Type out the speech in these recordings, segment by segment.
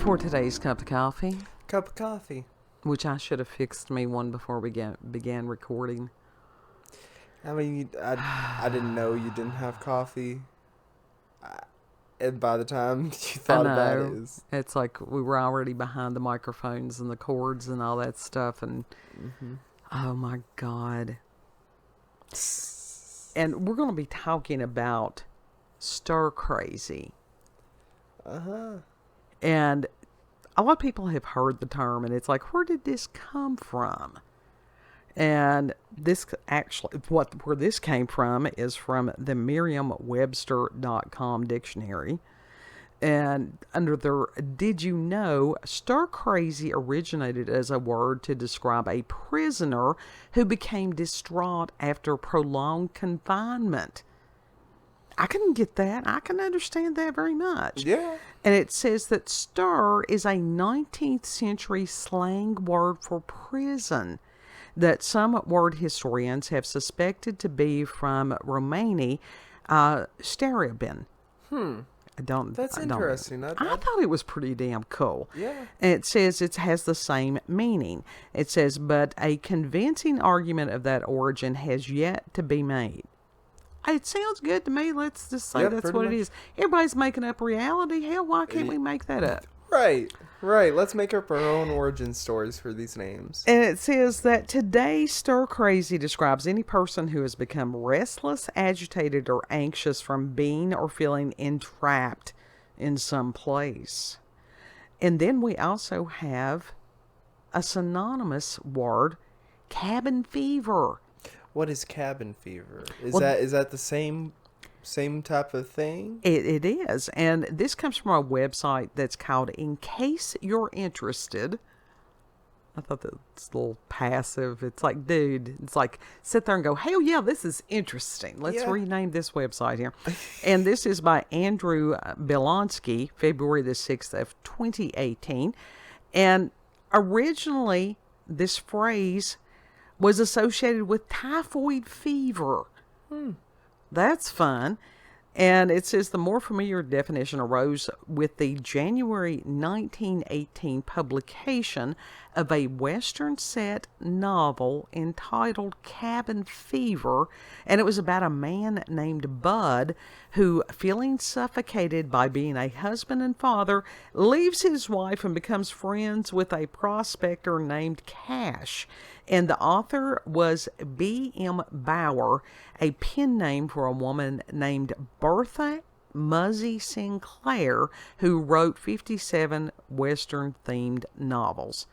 For today's cup of coffee, Cup of coffee. which I should have fixed me one before we began recording. I mean, I didn't know you didn't have coffee. And by the time you thought about it, It's like we were already behind the microphones and the cords and all that stuff. And oh my God. And we're going to be talking about stir crazy. And a lot of people have heard the term, and it's like, where did this come from? And this actually, where this came from is from the Merriam-Webster.com dictionary. And under their "Did you know?", stir crazy originated as a word to describe a prisoner who became distraught after prolonged confinement. I can get that. I can understand that very much. Yeah. And it says that stir is a 19th century slang word for prison that some word historians have suspected to be from Romani, starabin. That's interesting. I thought it was pretty damn cool. Yeah. And it says it has the same meaning. It says, but a convincing argument of that origin has yet to be made. It sounds good to me. Let's just say that's what it is. Everybody's making up reality. Hell, why can't we make that up? Right. Let's make up our own origin stories for these names. And it says that today, stir crazy describes any person who has become restless, agitated, or anxious from being or feeling entrapped in some place. And then we also have a synonymous word, cabin fever. What is cabin fever? Is that the same type of thing? It is. And this comes from a website that's called In Case You're Interested. I thought that's a little passive. It's like, dude, it's like sit there and go, hell yeah, this is interesting. Let's rename this website here. And this is by Andrew Belonsky, February the 6th of 2018. And originally, this phrase was associated with typhoid fever. That's fun. And it says the more familiar definition arose with the January 1918 publication of a Western set novel entitled Cabin Fever. And it was about a man named Bud who, feeling suffocated by being a husband and father, leaves his wife and becomes friends with a prospector named Cash. And the author was B.M. Bauer, a pen name for a woman named Bertha Muzzy Sinclair, who wrote 57 Western-themed novels.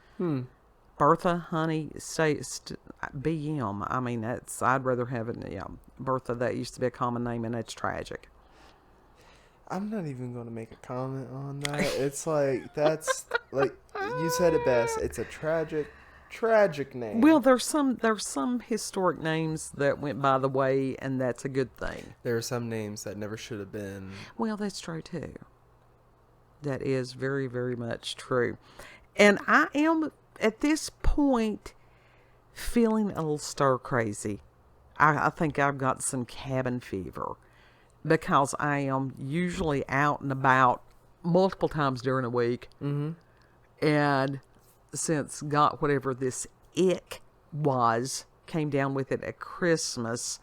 Bertha, honey, say B.M. I mean, I'd rather have it, Bertha, that used to be a common name, and that's tragic. I'm not even going to make a comment on that. It's like, that's, like, you said it best. It's a tragic name. Well, there's some historic names that went by the way, and that's a good thing. There are some names that never should have been. Well, that's true too. That is very, very much true. And I am at this point feeling a little stir crazy. I think I've got some cabin fever because I am usually out and about multiple times during a week. And since got whatever this ick came down with it at Christmas,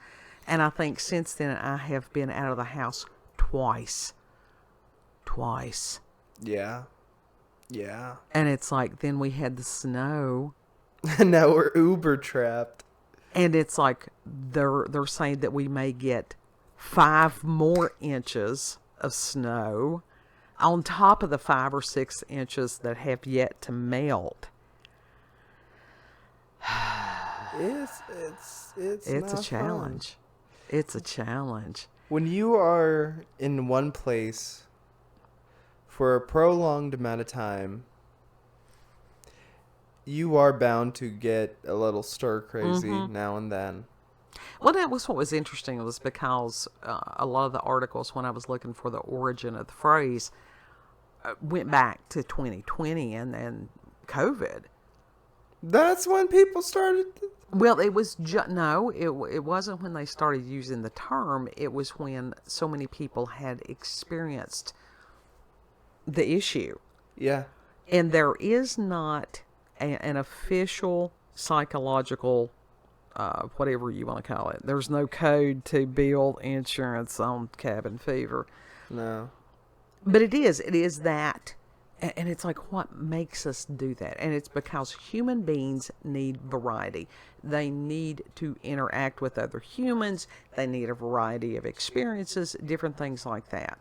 and I think since then I have been out of the house twice. Yeah. And it's like, then we had the snow. Now we're uber trapped. And it's like they're saying that we may get 5 more inches of snow on top of the 5 or 6 inches that have yet to melt. It's a challenge. Fun. It's a challenge. When you are in one place for a prolonged amount of time, you are bound to get a little stir crazy now and then. Well, that was what was interesting, was because a lot of the articles, when I was looking for the origin of the phrase, went back to 2020 and COVID. That's when people started. Well, it was it wasn't when they started using the term. It was when so many people had experienced the issue. Yeah. And there is not an official psychological, whatever you want to call it. There's no code to bill insurance on cabin fever. No. But it is that. And it's like, what makes us do that? And it's because human beings need variety. They need to interact with other humans. They need a variety of experiences, different things like that.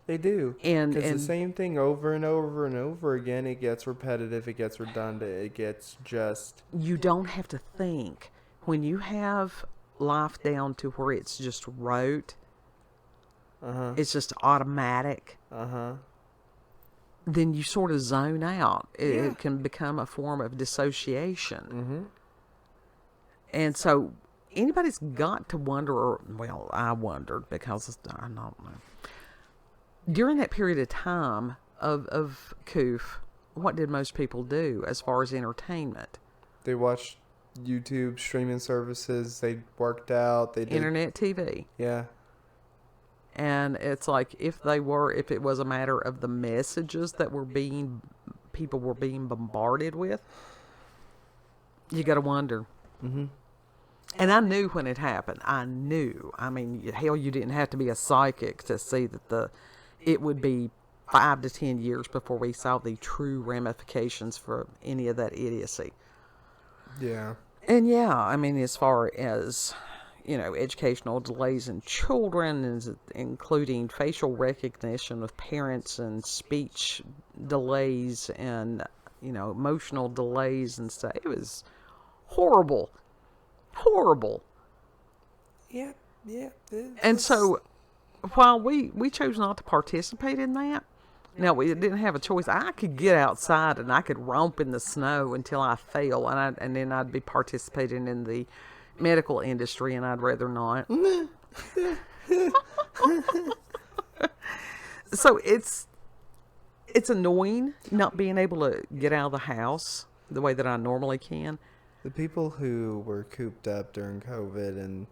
They do. And the same thing over and over and over again, it gets repetitive, it gets redundant, it gets just... You don't have to think. When you have life down to where it's just rote, it's just automatic, then you sort of zone out. It can become a form of dissociation. And so anybody's got to wonder, or, well, I wondered because I don't know. During that period of time of COOF, what did most people do as far as entertainment? They watched YouTube streaming services, they worked out, they did... Internet TV. Yeah. And it's like, if it was a matter of the messages that people were being bombarded with, you got to wonder. And I knew when it happened. I knew. I mean, hell, you didn't have to be a psychic to see that it would be 5 to 10 years before we saw the true ramifications for any of that idiocy. Yeah. And yeah, I mean, as far as, educational delays in children, including facial recognition of parents and speech delays and, emotional delays and stuff. It was horrible. Horrible. Yeah. And so, while we chose not to participate in that, we didn't have a choice. I could get outside and I could romp in the snow until I fell, and then I'd be participating in the medical industry, and I'd rather not. So it's annoying not being able to get out of the house the way that I normally can. The people who were cooped up during COVID and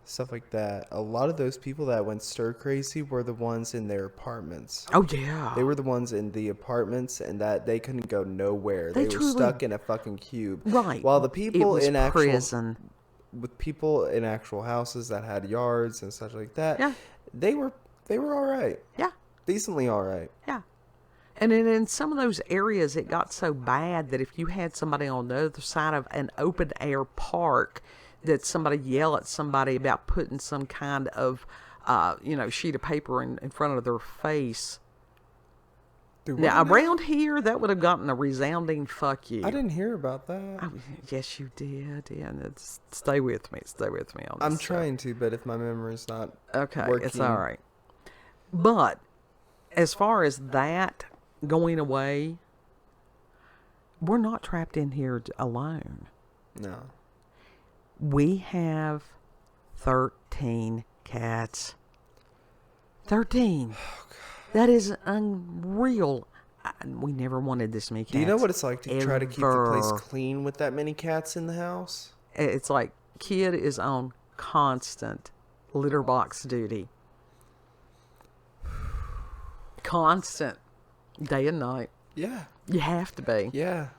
stuff like that, a lot of those people that went stir crazy were the ones in their apartments. Oh, yeah. They were the ones in the apartments, and that they couldn't go nowhere. They were stuck in a fucking cube. Right. While the people in actual prison. With people in actual houses that had yards and such like that, yeah, they were all right. Yeah. Decently all right. Yeah. And then in some of those areas, it got so bad that if you had somebody on the other side of an open air park, that somebody yell at somebody about putting some kind of, sheet of paper in front of their face. Now, around here, that would have gotten a resounding fuck you. I didn't hear about that. Oh, yes, you did. Yeah, stay with me. Stay with me on this. I'm trying to, but if my memory's not working. It's all right. But as far as that going away, we're not trapped in here alone. No. We have 13 cats. 13. Oh, God. That is unreal. We never wanted this many cats. Do you know what it's like to try to keep the place Ever. clean with that many cats in the house? It's like kid is on constant litter box duty. Constant. Day and night. Yeah. You have to be. Yeah.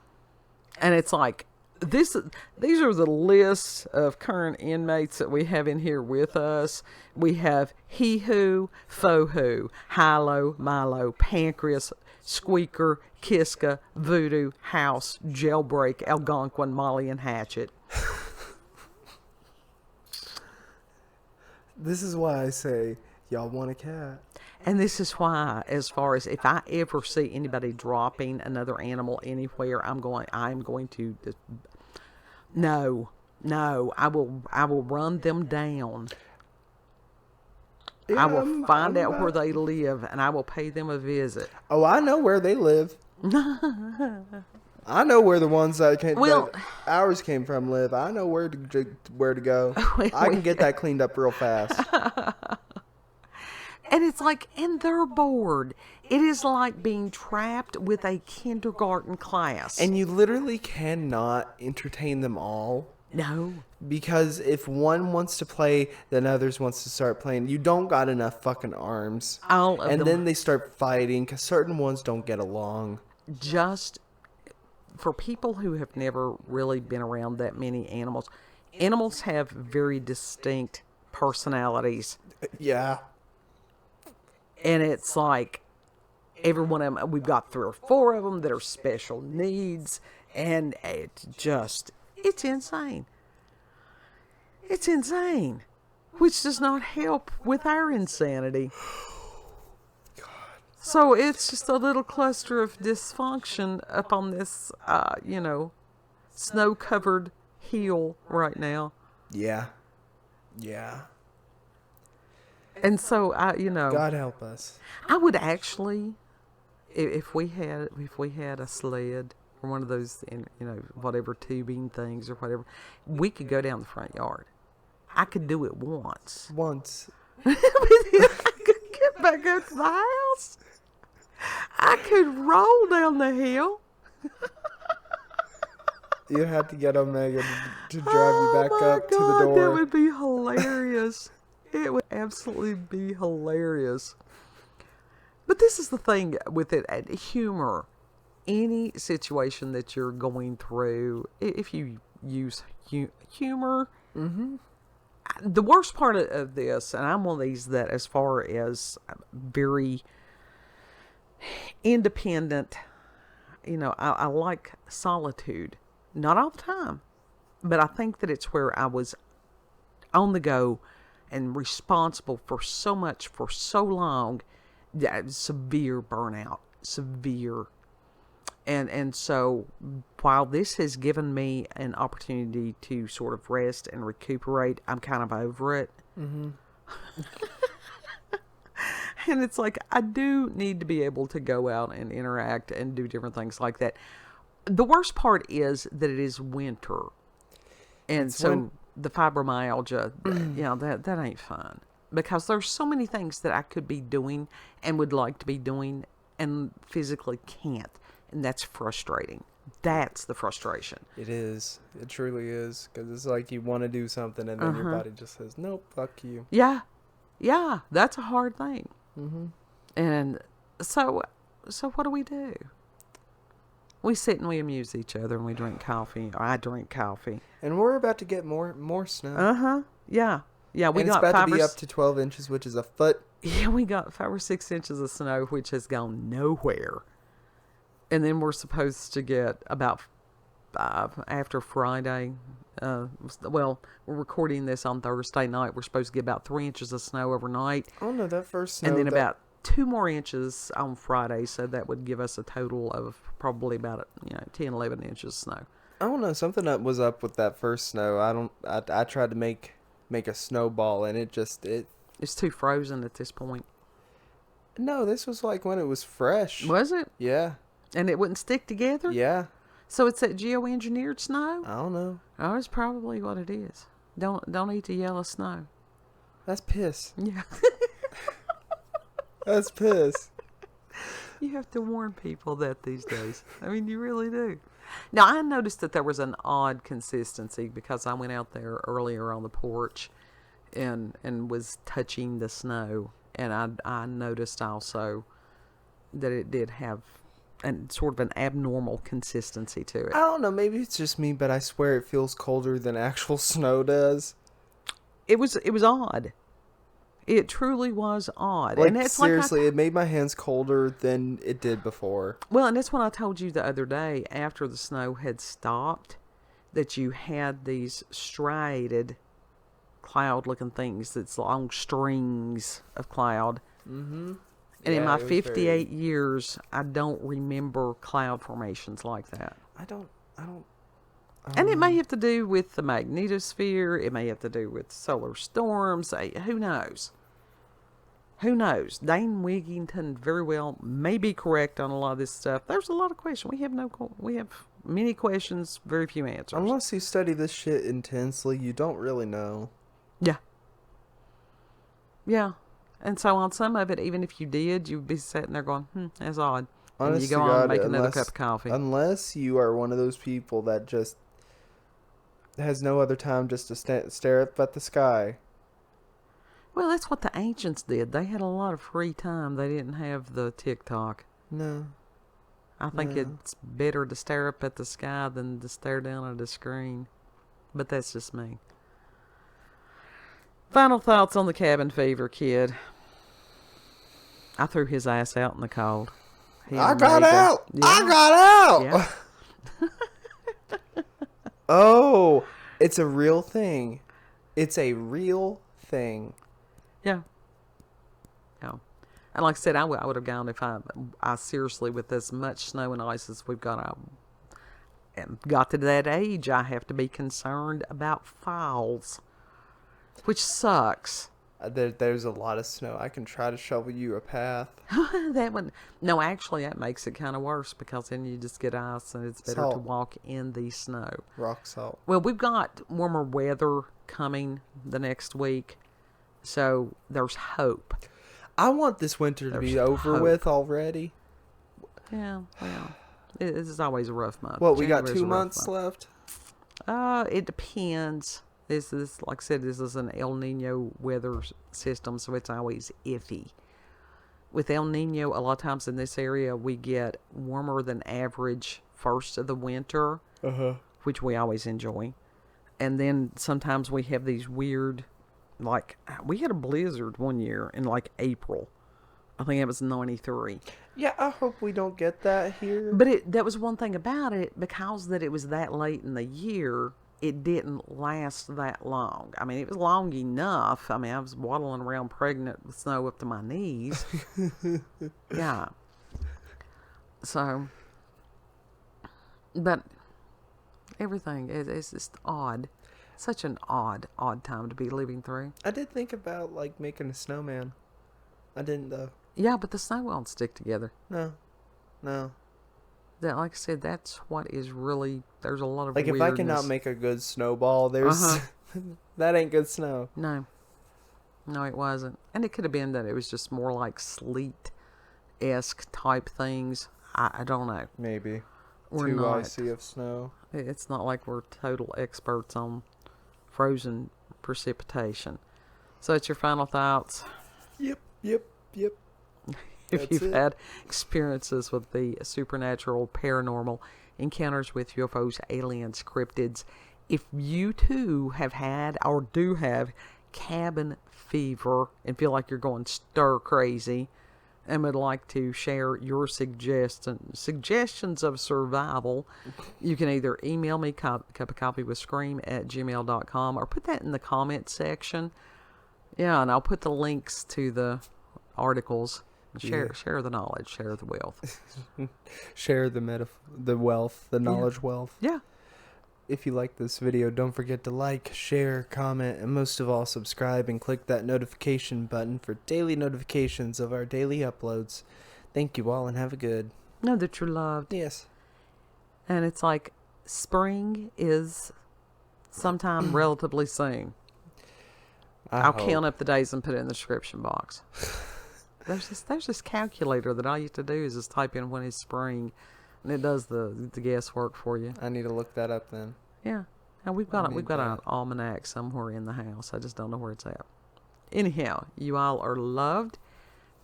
And it's like, these are the lists of current inmates that we have in here with us. We have He-Hoo, Fo-Hoo, Hilo, Milo, Pancreas, Squeaker, Kiska, Voodoo, House, Jailbreak, Algonquin, Molly, and Hatchet. This is why I say, y'all want a cat. And this is why, as far as if I ever see anybody dropping another animal anywhere, I'm going to no, I will run them down. Yeah, I will find out where they live, and I will pay them a visit. Oh, I know where they live. I know where the ones that ours came from live. I know where to go. I can get that cleaned up real fast. And it's like, and they're bored. It is like being trapped with a kindergarten class. And you literally cannot entertain them all. No. Because if one wants to play, then others wants to start playing. You don't got enough fucking arms. All of And them. then they start fighting because certain ones don't get along. Just for people who have never really been around that many animals, animals have very distinct personalities. Yeah. And it's like every one of them, we've got 3 or 4 of them that are special needs. And it's insane. It's insane. Which does not help with our insanity. So it's just a little cluster of dysfunction up on this, snow-covered hill right now. Yeah. Yeah. And so, God help us. I would actually, if we had a sled or one of those, whatever tubing things or whatever, we could go down the front yard. I could do it once. Once. I could get back up to the house. I could roll down the hill. You had to get Omega to drive you back up to the door. That would be hilarious. It would absolutely be hilarious. But this is the thing with it, humor. Any situation that you're going through, if you use humor, the worst part of this, and I'm one of these that as far as very independent, I like solitude. Not all the time, but I think that it's where I was on the go and responsible for so much for so long. Severe burnout, severe. And so while this has given me an opportunity to sort of rest and recuperate, I'm kind of over it. Mm-hmm. And it's like, I do need to be able to go out and interact and do different things like that. The worst part is that it is winter. And the fibromyalgia, that ain't fun. Because there's so many things that I could be doing and would like to be doing and physically can't. And that's frustrating. That's the frustration. It is. It truly is. Because it's like you want to do something and then your body just says, nope, fuck you. Yeah. Yeah. That's a hard thing. Mm-hmm. And so what do? We sit and we amuse each other and we drink coffee. Or I drink coffee. And we're about to get more snow. Yeah. Yeah, we got about to be up to 12 inches, which is a foot. Yeah, we got 5 or 6 inches of snow, which has gone nowhere. And then we're supposed to get about after Friday. We're recording this on Thursday night. We're supposed to get about 3 inches of snow overnight. Oh no, that first snow. And then about 2 more inches on Friday. So that would give us a total of probably about 10, 11 inches of snow. I don't know. Something that was up with that first snow. I tried to make a snowball and it's too frozen at this point. No, this was like when it was fresh. Was it? Yeah. And it wouldn't stick together? Yeah. So it's that geoengineered snow? I don't know. Oh, it's probably what it is. Don't eat the yellow snow. That's piss. Yeah. That's piss. You have to warn people that these days. I mean, you really do. Now, I noticed that there was an odd consistency because I went out there earlier on the porch and was touching the snow. And I noticed also that it did have sort of an abnormal consistency to it. I don't know. Maybe it's just me, but I swear it feels colder than actual snow does. It was odd. It truly was odd. Like, and it's seriously, it made my hands colder than it did before. Well, and that's what I told you the other day after the snow had stopped, that you had these striated cloud-looking things that's long strings of cloud. Mm-hmm. And in my 58 years, I don't remember cloud formations like that. I don't. And it may have to do with the magnetosphere. It may have to do with solar storms. Who knows? Who knows? Dane Wigington very well may be correct on a lot of this stuff. There's a lot of questions. We have many questions, very few answers. Unless you study this shit intensely, you don't really know. Yeah. Yeah. And so on some of it, even if you did, you'd be sitting there going, that's odd. And you go on and make another cup of coffee. Unless you are one of those people that just has no other time just to stare up at the sky. Well, that's what the ancients did. They had a lot of free time. They didn't have the TikTok. No. I think No. it's better to stare up at the sky than to stare down at a screen. But that's just me. Final thoughts on the cabin fever kid. I threw his ass out in the cold. I got out! Yeah. I got out! Yeah. Oh, it's a real thing. It's a real thing. Yeah. Yeah. And like I said, I would have gone if I seriously, with as much snow and ice as we've got, got to that age, I have to be concerned about falls, which sucks. There's a lot of snow. I can try to shovel you a path. That one, no, actually, that makes it kind of worse because then you just get ice and it's better to walk in the snow. Rock salt. Well, we've got warmer weather coming the next week, so there's hope. I want this winter to be over with already. Yeah, well, this is always a rough month. What, we got 2 months left? It depends. This is, like I said, this is an El Nino weather system, so it's always iffy. With El Nino, a lot of times in this area, we get warmer than average first of the winter, which we always enjoy. And then sometimes we have these weird, like, we had a blizzard one year in, like, April. I think it was 93. Yeah, I hope we don't get that here. But that was one thing about it, because that it was that late in the year, it didn't last that long. I mean, it was long enough. I mean, I was waddling around pregnant with snow up to my knees. Yeah. So, but everything is just odd. Such an odd time to be living through. I did think about, like, making a snowman. I didn't, though. Yeah, but the snow won't stick together. No. That, like I said, that's what is really, there's a lot of like, weirdness. if I cannot make a good snowball, there's that ain't good snow. No, it wasn't. And it could have been that it was just more like sleet-esque type things. I don't know. Maybe. We're too not. icy of snow. It's not like we're total experts on frozen precipitation. So it's your final thoughts? Yep. If you've had experiences with the supernatural, paranormal, encounters with UFOs, aliens, cryptids, if you too have had or do have cabin fever and feel like you're going stir crazy and would like to share your suggestions of survival, you can either email me, cupofcoffeewithscream@gmail.com, or put that in the comment section. Yeah, and I'll put the links to the articles. Share the knowledge, share the wealth. Share the wealth, the knowledge wealth. Yeah. If you like this video, don't forget to like, share, comment, and most of all, subscribe and click that notification button for daily notifications of our daily uploads. Thank you all and have a good. Know that you're loved. Yes. And it's like spring is sometime relatively soon. I'll count up the days and put it in the description box. There's this calculator that all you have to do is just type in when it's spring, and it does the guesswork for you. I need to look that up then. Yeah, and we've got an almanac somewhere in the house. I just don't know where it's at. Anyhow, you all are loved.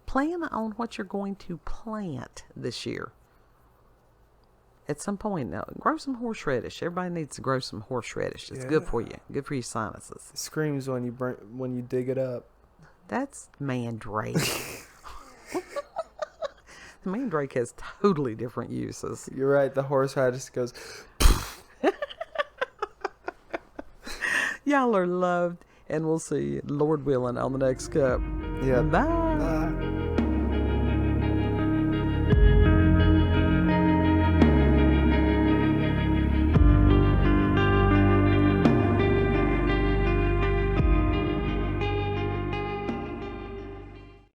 Plan on what you're going to plant this year. At some point, now, grow some horseradish. Everybody needs to grow some horseradish. It's good for you. Good for your sinuses. It screams when you dig it up. That's mandrake. The mandrake has totally different uses. You're right. The horseradish goes. Y'all are loved, and we'll see you, Lord willing, on the next cup. Yeah. Bye.